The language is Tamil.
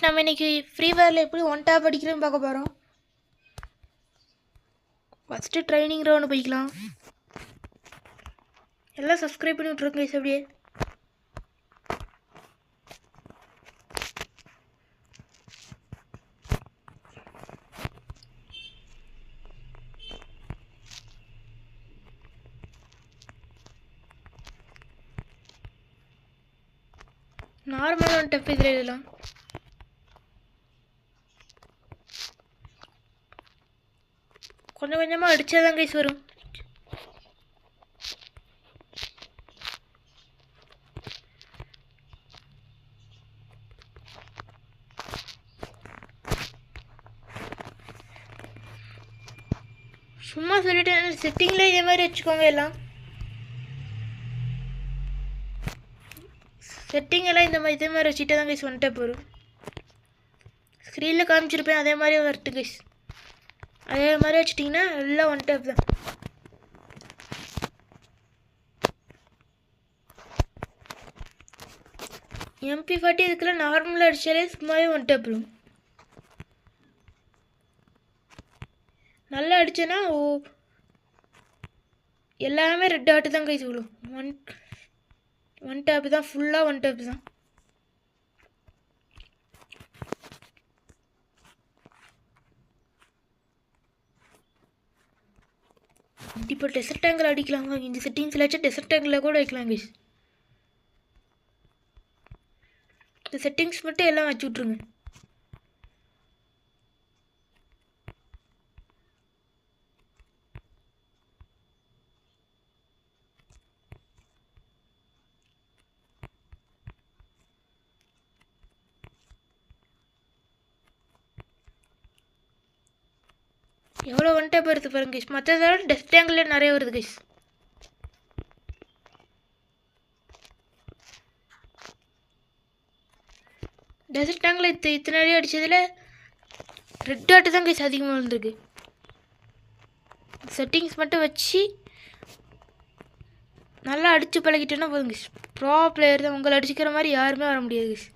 நம்ம இன்னைக்கு ஃப்ரீ ஃபயரில் எப்படி ஒன் டேப் அடிக்கிறேன்னு பார்க்க போகிறோம். ஃபஸ்ட்டு ட்ரைனிங் ரவுண்டு போய்க்கலாம். எல்லாம் சப்ஸ்கிரைப் பண்ணி விட்ருங்க கைஸ். அப்படியே நார்மலான டெப் இதில் எழுதலாம். கொஞ்சம் கொஞ்சமாக அடித்தாதான் கைஸ் வரும். சும்மா சொல்லிட்டு செட்டிங்கில் இதே மாதிரி வச்சுக்கோங்க. எல்லாம் செட்டிங் எல்லாம் இதே மாதிரி வச்சுட்டு தான் கைஸ் ஒன் டேப் வரும். ஸ்க்ரீனில் காமிச்சிருப்பேன், அதே மாதிரி வரட்டு கைஸ். அதே மாதிரி வச்சுட்டிங்கன்னா எல்லாம் ஒன் டேப் தான். MP40 இதுக்கெல்லாம் நார்மலாக அடித்தாலே சும்மாவே ஒன் டேப் வரும். நல்லா அடிச்சேன்னா எல்லாமே ரெட் ஆட்டு தான் கைஸ் விழும். ஒன் டேப் தான், ஃபுல்லாக ஒன் டேப் தான். இப்போ டெசர்ட் டேங்கில் அடிக்கலாங்க. இந்த செட்டிங்ஸில் வச்சு டெசர்ட் டேங்கில் கூட வைக்கலாம் கைஸ். இந்த செட்டிங்ஸ் மட்டும் எல்லாம் வச்சு விட்ருங்க. எவ்வளோ ஒன் டேப் வருது பாருங்க கைஸ். மற்றதோட டெஸ்ட் டேங்கில் நிறைய வருது கைஸ். டெசர்ட் டேங்கில் இத்தனை நிறைய அடித்ததில் ரெட் டாட்டு தான் கைஸ் அதிகமாக வந்துருக்கு. செட்டிங்ஸ் மட்டும் வச்சு நல்லா அடித்து பழகிட்டேன்னா போதும் கைஸ். ப்ரோ பிளேயர் தான். உங்களை அடிச்சுக்கிற மாதிரி யாருமே வர முடியாது கைஸ்.